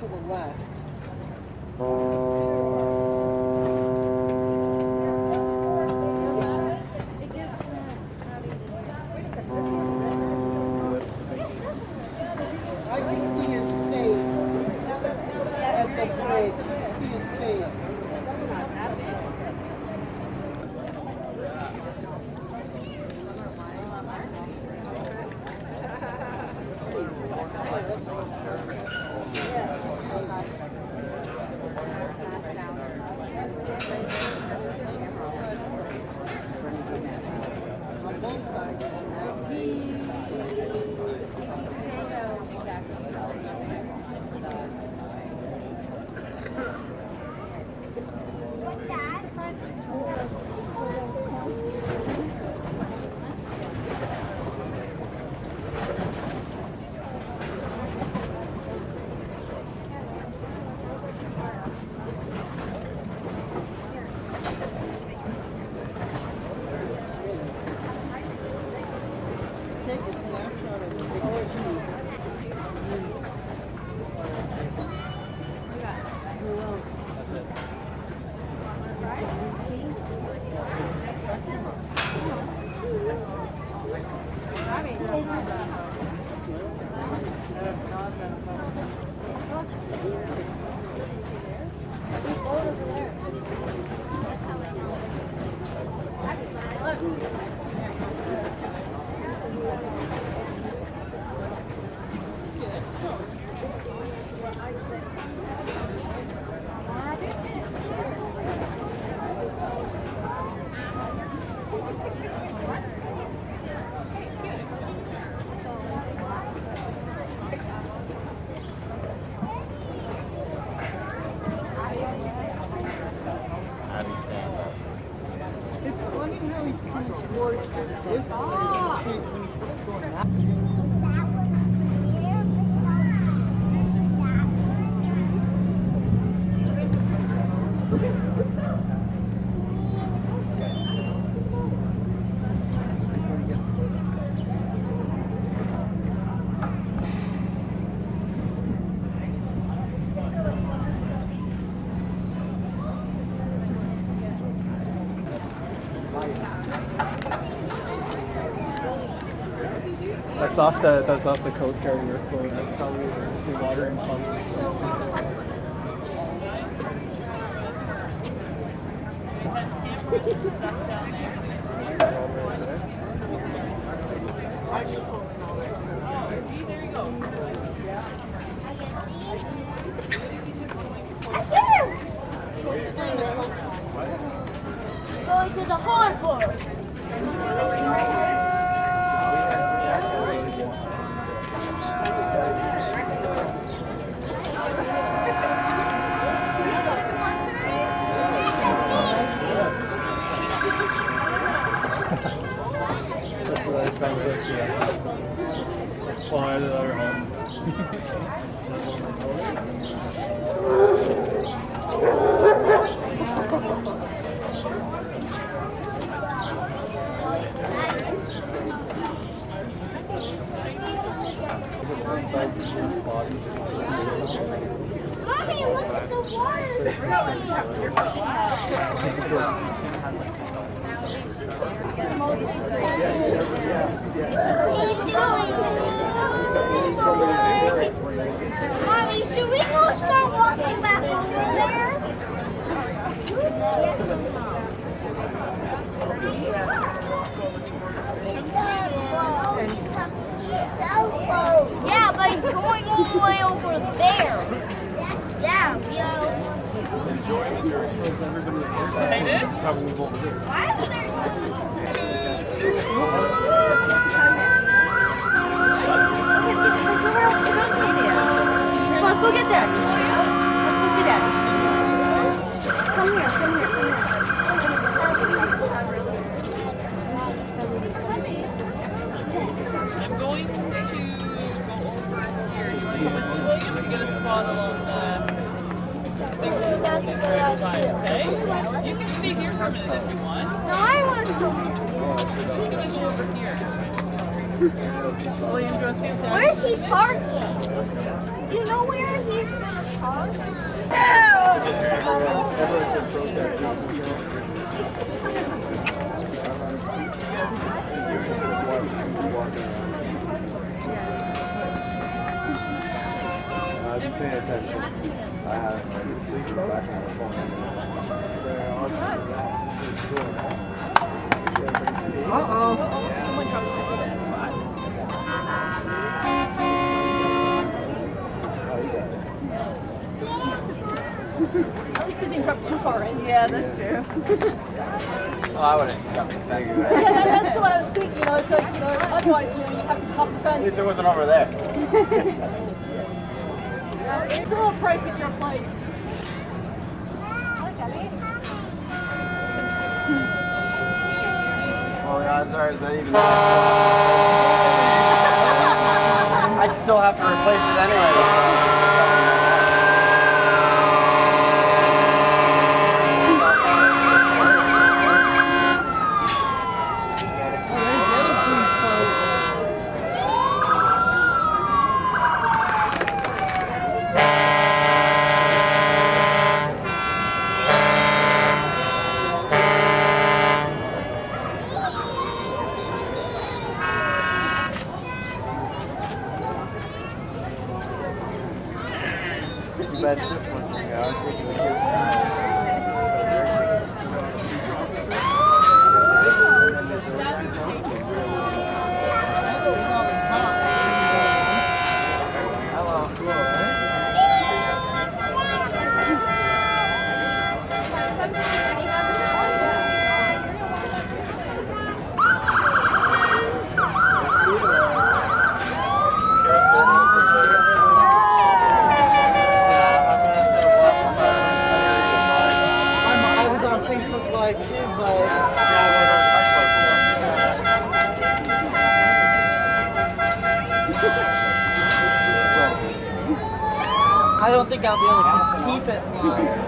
to the left. I can see his face at the bridge. I can see his face. On both sides. Take a snapshot of the picture. It's funny how he's coming towards this way when he's supposed to go in that. That's off the Coast Guard workflow. That's probably the watering pump. Going to the harbor. That's what it sounds like, yeah. Fly to our home. Mommy, look at the water. Mommy, should we go start walking back over there? Yeah, but he's going all the way over there. Yeah, Enjoying it, everybody probably move over here. why is there There's nowhere else to go, Sophia. Well, let's go get Dad. Let's go see Dad. Come here, come here, come here. I'm going to go over here. You want to go with William to get a spot along the thing to the side, okay? You can stay here for a minute if you want. No, I want to go. I'm just going to go over here. William, do you want to see if Where's he parking? You know where he's gonna park? Everyone's been protesting. I'm just paying attention. I have my sleeping back on the phone. someone dropped something in the spot? At least it didn't drop too far in. Yeah, that's true. Oh, I wouldn't jump the fence. Yeah, that's what I was thinking. You know, it's like, you know, otherwise, you know, you have to hop the At fence. least it wasn't over there. It's a little pricey for your place. Well, the odds are that even I'd still have to replace it anyway. Too bad chip was taking the kids. I was on Facebook Live too, I don't think I'll be able to keep it live.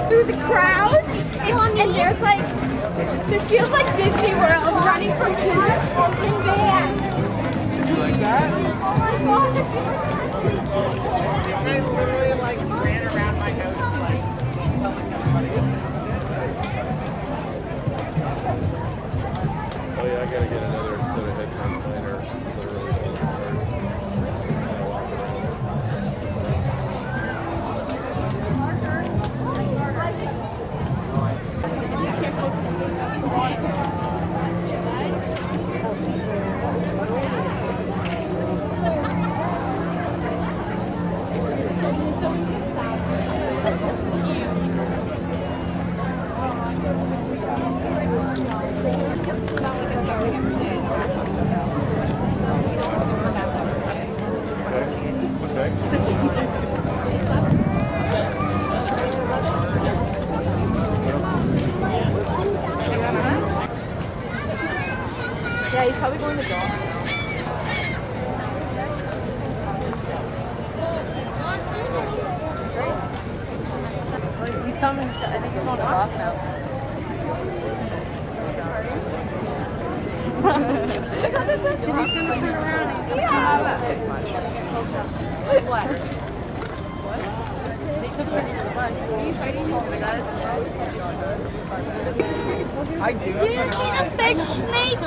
Through the crowd, and there's like, this feels like Disney World running from kids in vans. You like that? Oh my god. I literally like ran around my house like telling everybody. Oh yeah, I gotta get another set of headphones later. He's going to laugh now. What? They took a picture of the bus. I do. Do you see the fish snake?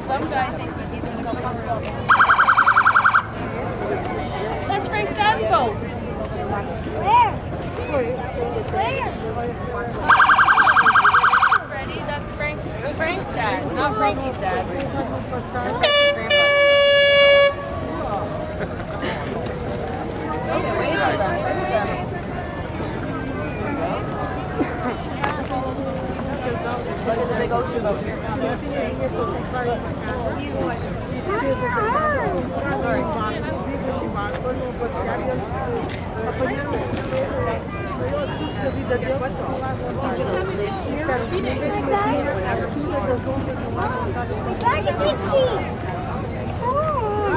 Some guy thinks that he's going to go for it. That's Frank's dad's boat. Where? Where? Ready? That's Frank's dad, not Frankie's dad. That's Frankie's grandpa. Look at the big ocean boat. Here it comes.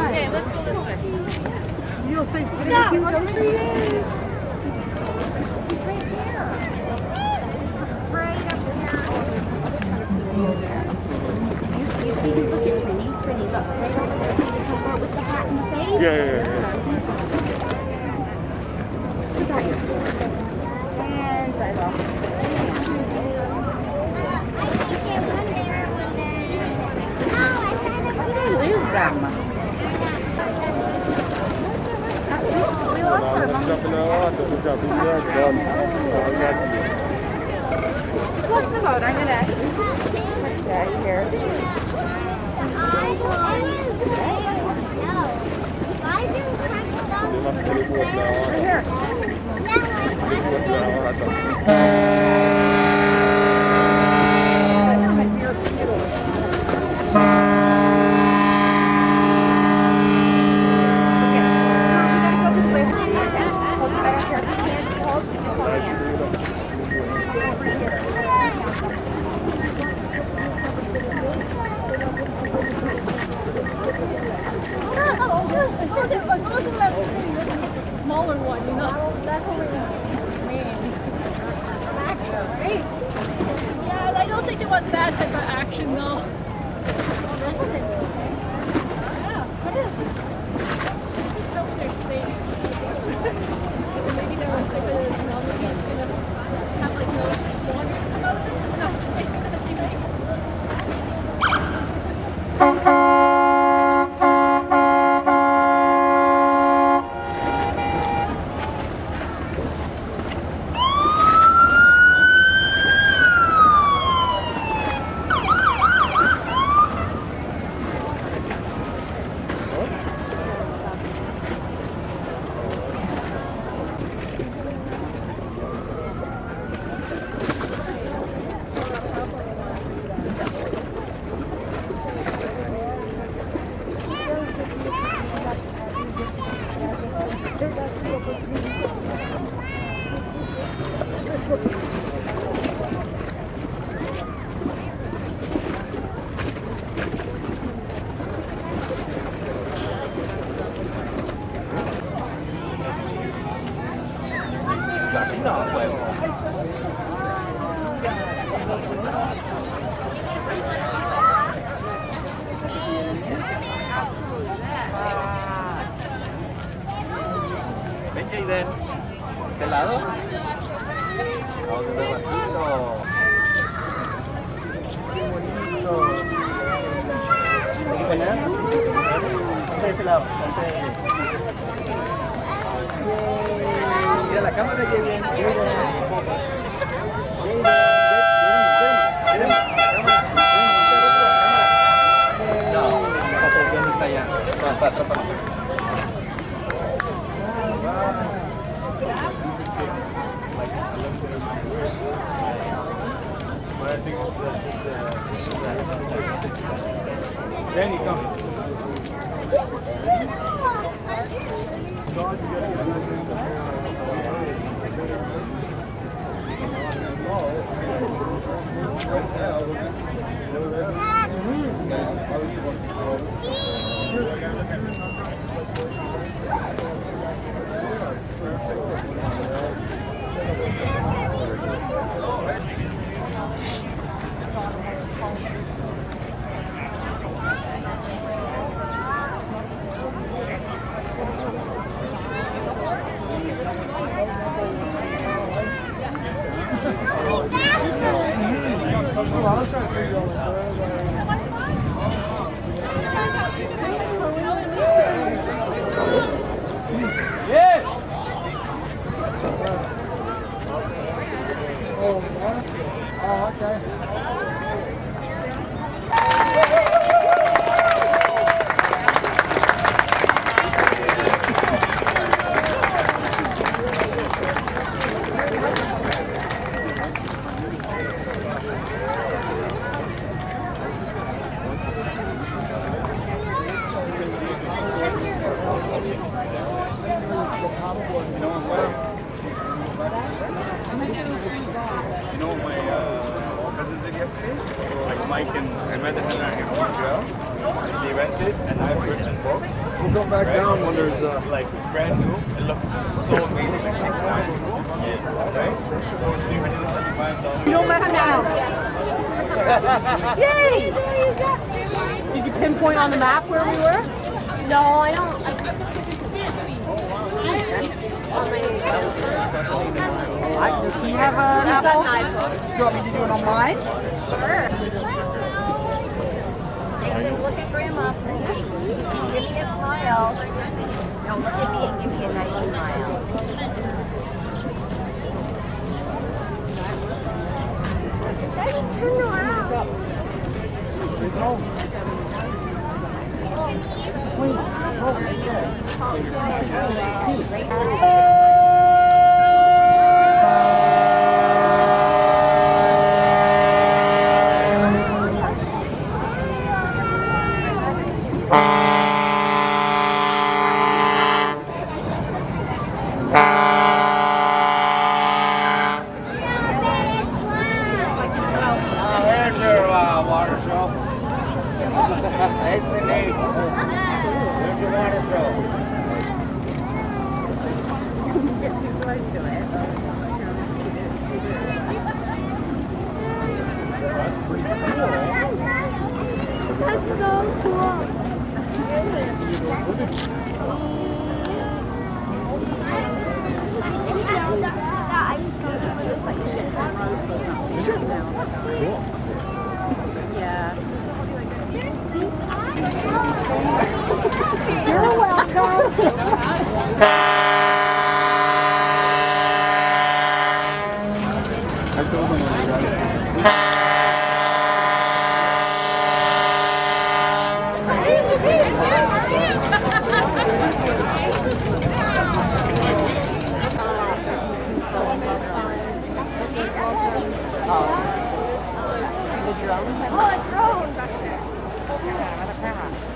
Okay, let's go this way. You see him? Look at Trini. Trini, look. Right over there. See the tugboat with the hat and the face? Yeah. You got your hands. I love it. Lose them. We lost her. Mom. Just watch the boat. I'm gonna. Are you here? Smaller one, you know. That's what we're Yeah, I don't think they want that type of action though. Yeah, what is it? This is probably their state. Maybe they're like maybe it's gonna have like no water come out of it. No, that'd be nice. Ven, Jaden. ¿Este lado? Oh, qué bonito. Qué bonito. ¿Aquí para allá? De este lado. Mira la cámara, Jaden. No, está allá. Atrás. Danny, come. Mike and I met Heather in Montreal. They rented a 9-person boat. We'll come back down when there's Like brand new. It looked so amazing. Like next time. Yeah. Right? $375. You don't mess now. Yay! Did you pinpoint on the map where we were? No, I don't. Does he have an Apple? Do you want me to do it on mine? Sure. Look at Grandma, please. Give me a smile. No, look at me and give me a nice smile. Daddy, turn around. there's your water show. That's the name. There's your water show. Get too close to it. That's so cool. Yeah. You're welcome. I told them when we got it.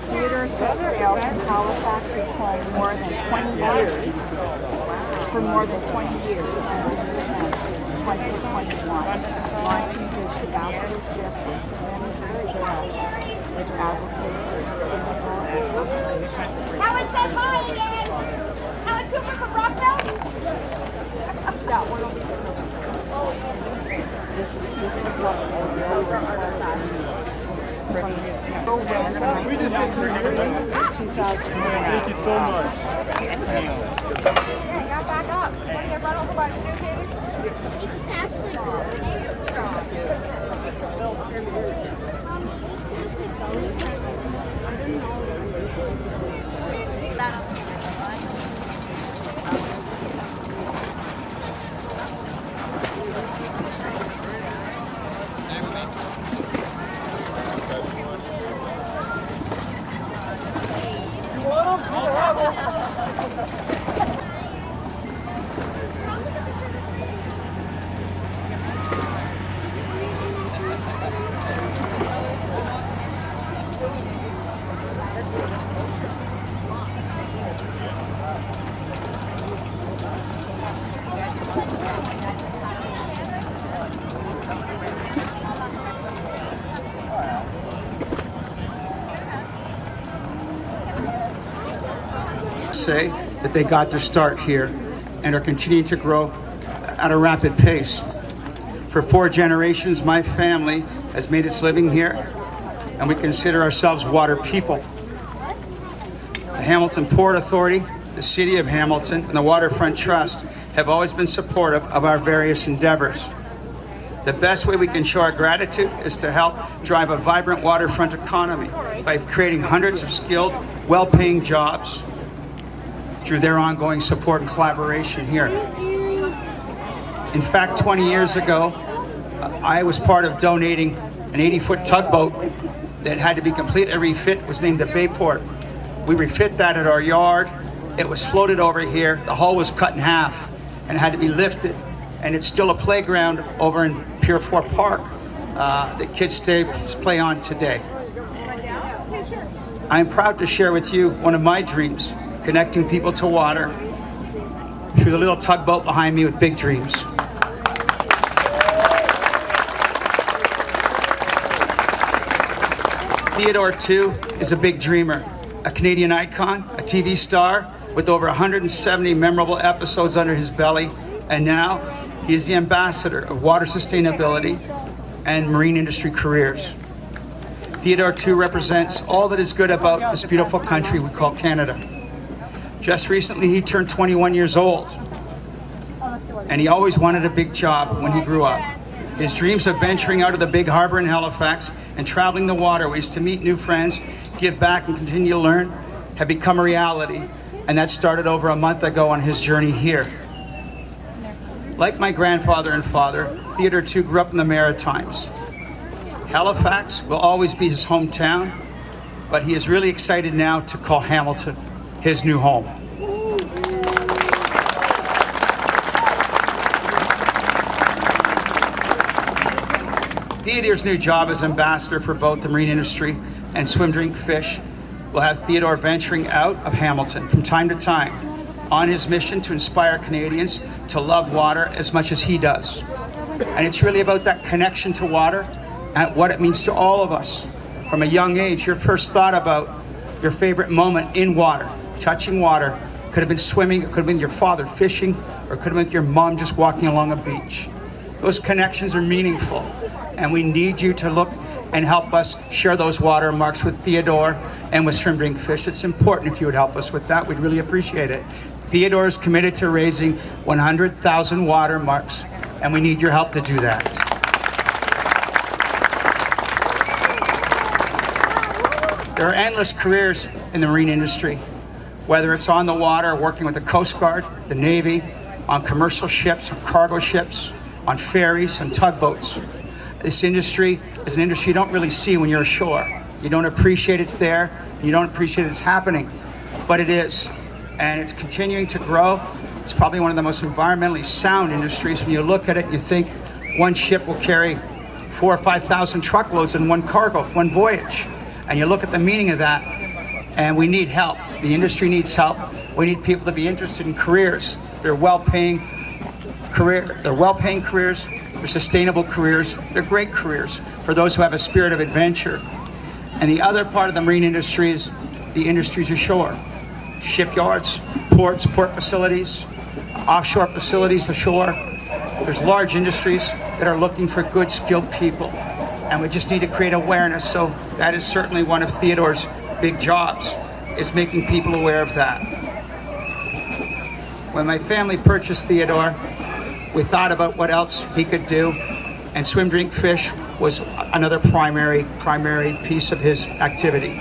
Theodore Tugboat in Halifax is home more than 20 years. For more than 20 years. 2021. Launching his ambassadorship with Swim to the Church, which advocates for sustainable and conservation. Helen says hi again. Helen Cooper from Rockville. This is what We just get through here. Thank you so much. Yeah, back up. Want to get run over by the suitcase? Say that they got their start here and are continuing to grow at a rapid pace. For 4 generations, my family has made its living here, and we consider ourselves water people. The Hamilton Port Authority, the City of Hamilton, and the Waterfront Trust have always been supportive of our various endeavors. The best way we can show our gratitude is to help drive a vibrant waterfront economy by creating hundreds of skilled, well-paying jobs through their ongoing support and collaboration here. In fact, 20 years ago, I was part of donating an 80-foot tugboat that had to be completely refit. It was named the Bayport. We refit that at our yard. It was floated over here. The hull was cut in half and had to be lifted. And it's still a playground over in Pier 4 Park that kids play on today. I am proud to share with you one of my dreams, connecting people to water through the little tugboat behind me with big dreams. Theodore, too, is a big dreamer, a Canadian icon, a TV star with over 170 memorable episodes under his belly, and now he is the ambassador of water sustainability and marine industry careers. Theodore, too, represents all that is good about this beautiful country we call Canada. Just recently, he turned 21 years old, and he always wanted a big job when he grew up. His dreams of venturing out of the big harbor in Halifax and traveling the waterways to meet new friends, give back, and continue to learn have become a reality, and that started over a month ago on his journey here. Like my grandfather and father, Theodore too grew up in the Maritimes. Halifax will always be his hometown, but he is really excited now to call Hamilton his new home. Theodore's new job as ambassador for both the marine industry and swim, drink, fish will have Theodore venturing out of Hamilton from time to time on his mission to inspire Canadians to love water as much as he does. And it's really about that connection to water and what it means to all of us. From a young age, your first thought about your favorite moment in water, touching water, could have been swimming, it could have been your father fishing, or it could have been your mom just walking along a beach. Those connections are meaningful, and we need you to look and help us share those watermarks with Theodore and with Swim Drink Fish. It's important if you would help us with that. We'd really appreciate it. Theodore is committed to raising 100,000 watermarks, and we need your help to do that. There are endless careers in the marine industry, whether it's on the water, working with the Coast Guard, the Navy, on commercial ships, on cargo ships, on ferries, on tugboats. This industry is an industry you don't really see when you're ashore. You don't appreciate it's there, and you don't appreciate it's happening, but it is, and it's continuing to grow. It's probably one of the most environmentally sound industries. When you look at it, you think one ship will carry 4,000 or 5,000 truckloads in one cargo, one voyage, and you look at the meaning of that, and we need help. The industry needs help. We need people to be interested in careers. They're well-paying careers. They're sustainable careers. They're great careers for those who have a spirit of adventure. And the other part of the marine industry is the industries ashore. Shipyards, ports, port facilities, offshore facilities ashore. There's large industries that are looking for good, skilled people. And we just need to create awareness. So that is certainly one of Theodore's big jobs, is making people aware of that. When my family purchased Theodore, we thought about what else he could do, and Swim, Drink, Fish was another primary piece of his activity.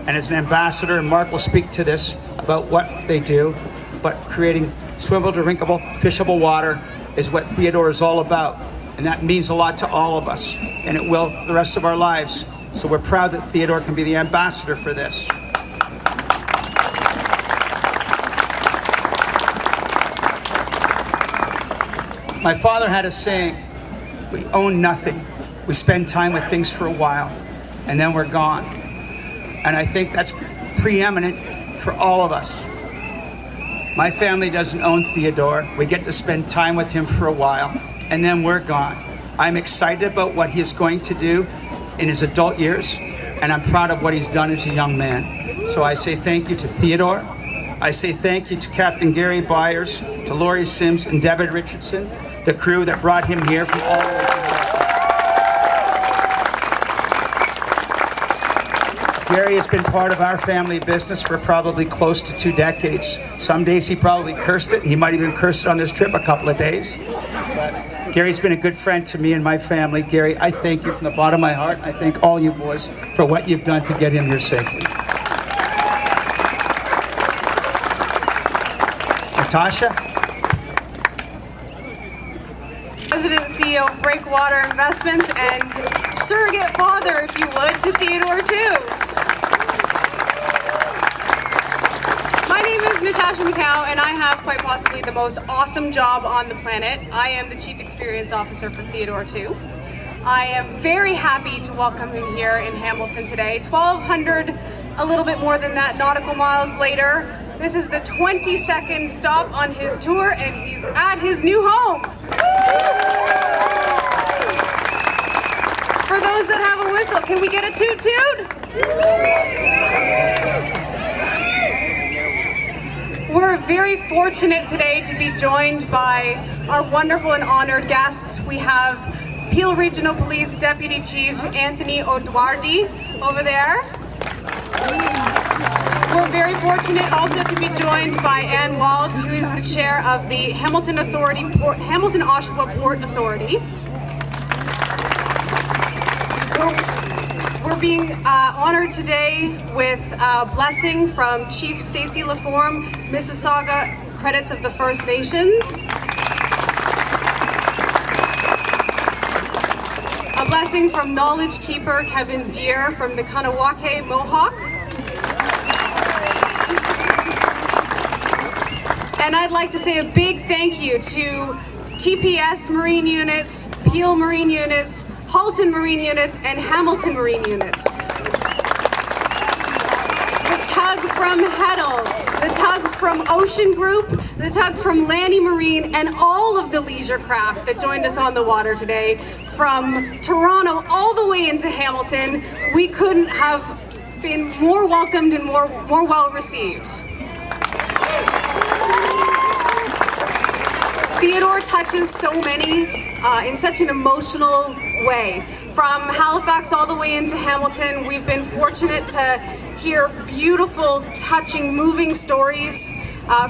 And as an ambassador, and Mark will speak to this about what they do, but creating swimmable, drinkable, fishable water is what Theodore is all about. And that means a lot to all of us, and it will the rest of our lives. So we're proud that Theodore can be the ambassador for this. My father had a saying, we own nothing. We spend time with things for a while, and then we're gone. And I think that's preeminent for all of us. My family doesn't own Theodore. We get to spend time with him for a while, and then we're gone. I'm excited about what he's going to do in his adult years, and I'm proud of what he's done as a young man. So I say thank you to Theodore. I say thank you to Captain Gary Byers, to Laurie Sims and David Richardson, the crew that brought him here from all the way to the Gary has been part of our family business for probably close to 2 decades. Some days he probably cursed it. He might even curse it on this trip a couple of days. But Gary's been a good friend to me and my family. Gary, I thank you from the bottom of my heart. I thank all you boys for what you've done to get him here safely. Natasha? President and CEO of Breakwater Investments, and surrogate father, if you would, to Theodore too. My name is Natasha McCow, and I have quite possibly the most awesome job on the planet. I am the Chief Experience Officer for Theodore too. I am very happy to welcome him here in Hamilton today. 1,200, a little bit more than that, nautical miles later. This is the 22nd stop on his tour, and he's at his new home. For those that have a whistle, can we get a toot toot? We're very fortunate today to be joined by our wonderful and honored guests. We have Peel Regional Police Deputy Chief Anthony O'Dwardy over there. We're very fortunate also to be joined by Ann Walls, who is the chair of the Hamilton Oshawa Port Authority. We're being honored today with a blessing from Chief Stacey Laforme, Mississauga Credits of the First Nations. A blessing from Knowledge Keeper Kevin Deere from the Kanawake Mohawk. And I'd like to say a big thank you to TPS Marine Units, Peel Marine Units, Halton Marine Units, and Hamilton Marine Units. The tug from Heddle, the tugs from Ocean Group, the tug from Lanny Marine, and all of the leisure craft that joined us on the water today, from Toronto all the way into Hamilton. We couldn't have been more welcomed and more well received. Theodore touches so many in such an emotional way. From Halifax all the way into Hamilton, we've been fortunate to hear beautiful, touching, moving stories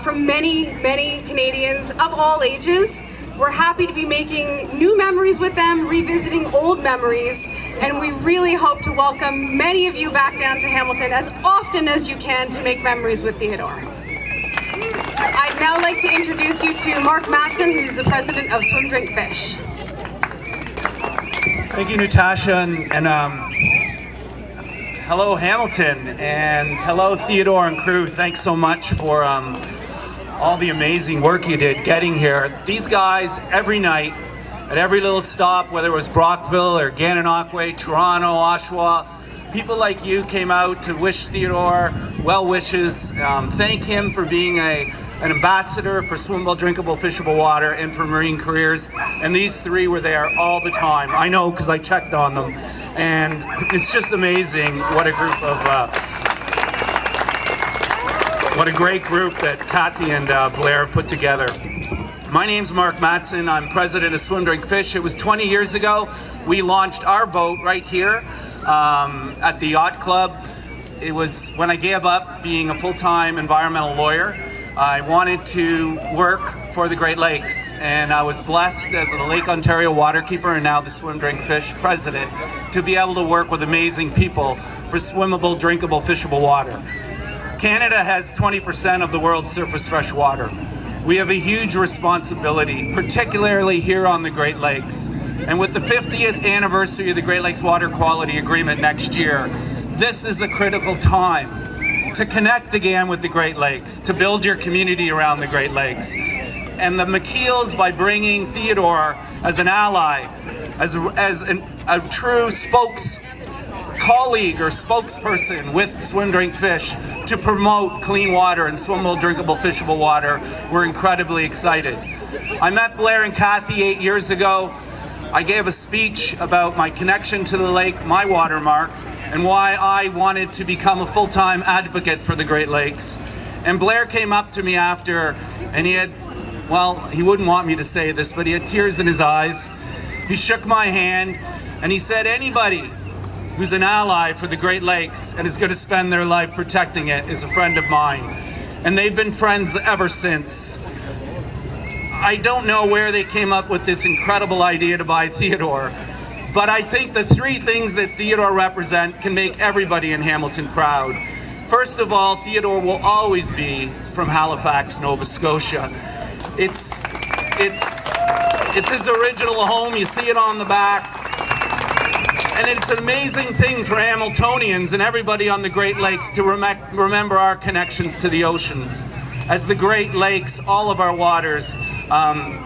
from many, many Canadians of all ages. We're happy to be making new memories with them, revisiting old memories, and we really hope to welcome many of you back down to Hamilton as often as you can to make memories with Theodore. I'd now like to introduce you to Mark Matson, who's the president of Swim Drink Fish. Thank you, Natasha, and hello, Hamilton, and hello, Theodore and crew. Thanks so much for all the amazing work you did getting here. These guys, every night, at every little stop, whether it was Brockville or Gananoque, Toronto, Oshawa, people like you came out to wish Theodore well wishes, thank him for being an ambassador for swimmable, drinkable, fishable water and for marine careers. And these three were there all the time. I know because I checked on them. And it's just amazing what a group of, what a great group that Kathy and Blair put together. My name's Mark Matson. I'm president of Swim Drink Fish. It was 20 years ago. We launched our boat right here at the Yacht Club. It was when I gave up being a full-time environmental lawyer. I wanted to work for the Great Lakes, and I was blessed as the Lake Ontario waterkeeper and now the Swim Drink Fish president to be able to work with amazing people for swimmable, drinkable, fishable water. Canada has 20% of the world's surface fresh water. We have a huge responsibility, particularly here on the Great Lakes. And with the 50th anniversary of the Great Lakes Water Quality Agreement next year, this is a critical time to connect again with the Great Lakes, to build your community around the Great Lakes. And the McKeels, by bringing Theodore as an ally, as a true colleague or spokesperson with Swim Drink Fish to promote clean water and swimmable, drinkable, fishable water, we're incredibly excited. I met Blair and Kathy 8 years ago. I gave a speech about my connection to the lake, my watermark, and why I wanted to become a full-time advocate for the Great Lakes. And Blair came up to me after, and he wouldn't want me to say this, but he had tears in his eyes. He shook my hand, and he said, anybody who's an ally for the Great Lakes and is going to spend their life protecting it is a friend of mine. And they've been friends ever since. I don't know where they came up with this incredible idea to buy Theodore, but I think the three things that Theodore represents can make everybody in Hamilton proud. First of all, Theodore will always be from Halifax, Nova Scotia. It's his original home. You see it on the back. And it's an amazing thing for Hamiltonians and everybody on the Great Lakes to remember our connections to the oceans. As the Great Lakes, all of our waters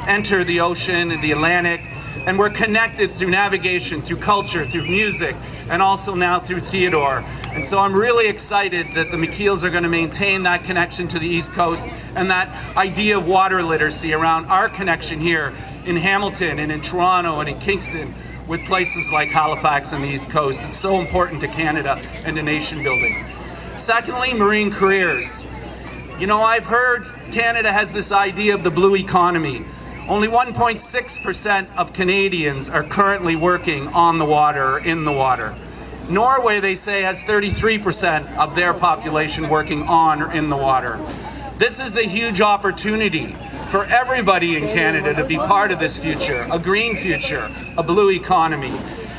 enter the ocean and the Atlantic, and we're connected through navigation, through culture, through music, and also now through Theodore. And so I'm really excited that the McKeels are going to maintain that connection to the East Coast and that idea of water literacy around our connection here in Hamilton and in Toronto and in Kingston with places like Halifax and the East Coast. It's so important to Canada and to nation building. Secondly, marine careers. You know, I've heard Canada has this idea of the blue economy. Only 1.6% of Canadians are currently working on the water or in the water. Norway, they say, has 33% of their population working on or in the water. This is a huge opportunity for everybody in Canada to be part of this future, a green future, a blue economy.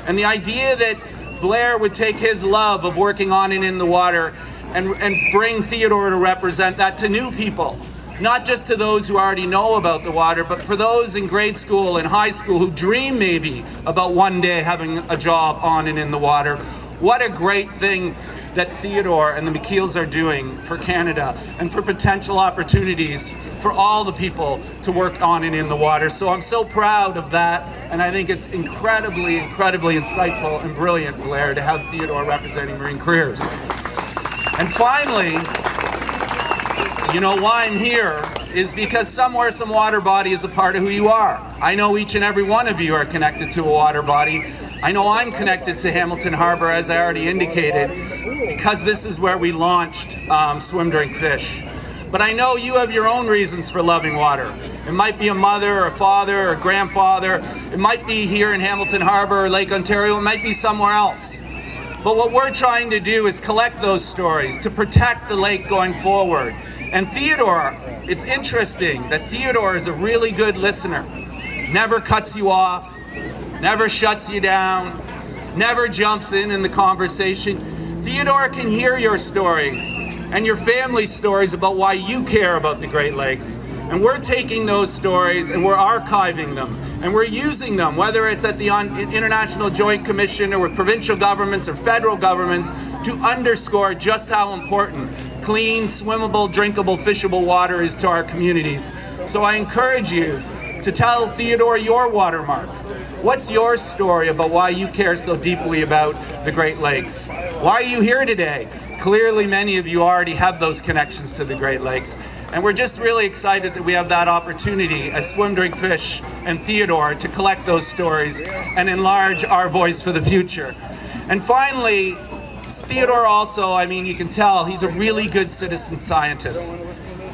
And the idea that Blair would take his love of working on and in the water and bring Theodore to represent that to new people, not just to those who already know about the water, but for those in grade school and high school who dream maybe about one day having a job on and in the water. What a great thing that Theodore and the McKeels are doing for Canada and for potential opportunities for all the people to work on and in the water. So I'm so proud of that, and I think it's incredibly, incredibly insightful and brilliant, Blair, to have Theodore representing marine careers. And finally, you know why I'm here is because somewhere some water body is a part of who you are. I know each and every one of you are connected to a water body. I know I'm connected to Hamilton Harbour, as I already indicated, because this is where we launched Swim, Drink, Fish. But I know you have your own reasons for loving water. It might be a mother, or a father, or a grandfather. It might be here in Hamilton Harbour or Lake Ontario. It might be somewhere else. But what we're trying to do is collect those stories to protect the lake going forward. And Theodore, it's interesting that Theodore is a really good listener. Never cuts you off, never shuts you down, never jumps in the conversation. Theodore can hear your stories and your family's stories about why you care about the Great Lakes. And we're taking those stories and we're archiving them and we're using them, whether it's at the International Joint Commission or with provincial governments or federal governments, to underscore just how important clean, swimmable, drinkable, fishable water is to our communities. So I encourage you to tell Theodore your watermark. What's your story about why you care so deeply about the Great Lakes? Why are you here today? Clearly, many of you already have those connections to the Great Lakes. And we're just really excited that we have that opportunity as Swim, Drink, Fish and Theodore to collect those stories and enlarge our voice for the future. And finally, Theodore also, I mean, you can tell he's a really good citizen scientist.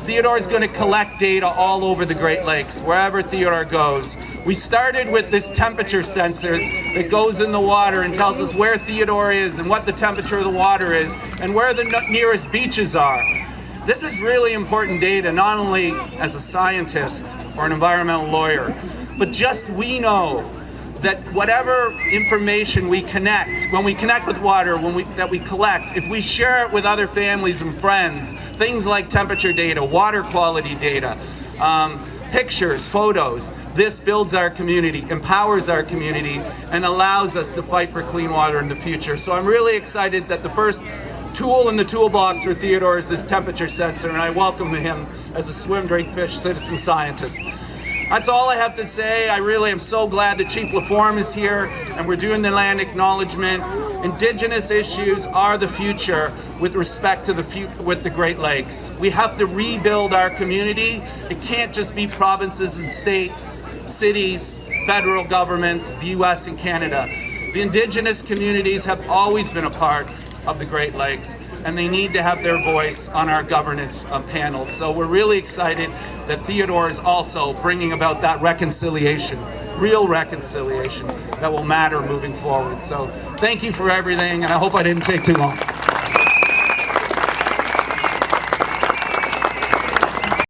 Theodore's going to collect data all over the Great Lakes, wherever Theodore goes. We started with this temperature sensor that goes in the water and tells us where Theodore is and what the temperature of the water is and where the nearest beaches are. This is really important data, not only as a scientist or an environmental lawyer, but just we know that whatever information we connect, when we connect with water, that we collect, if we share it with other families and friends, things like temperature data, water quality data, pictures, photos, this builds our community, empowers our community, and allows us to fight for clean water in the future. So I'm really excited that the first tool in the toolbox for Theodore is this temperature sensor, and I welcome him as a Swim, Drink, Fish citizen scientist. That's all I have to say. I really am so glad that Chief LaForme is here and we're doing the land acknowledgement. Indigenous issues are the future with respect to the Great Lakes. We have to rebuild our community. It can't just be provinces and states, cities, federal governments, the US and Canada. The Indigenous communities have always been a part of the Great Lakes, and they need to have their voice on our governance panels. So we're really excited that Theodore is also bringing about that reconciliation, real reconciliation that will matter moving forward. So thank you for everything, and I hope I didn't take too long.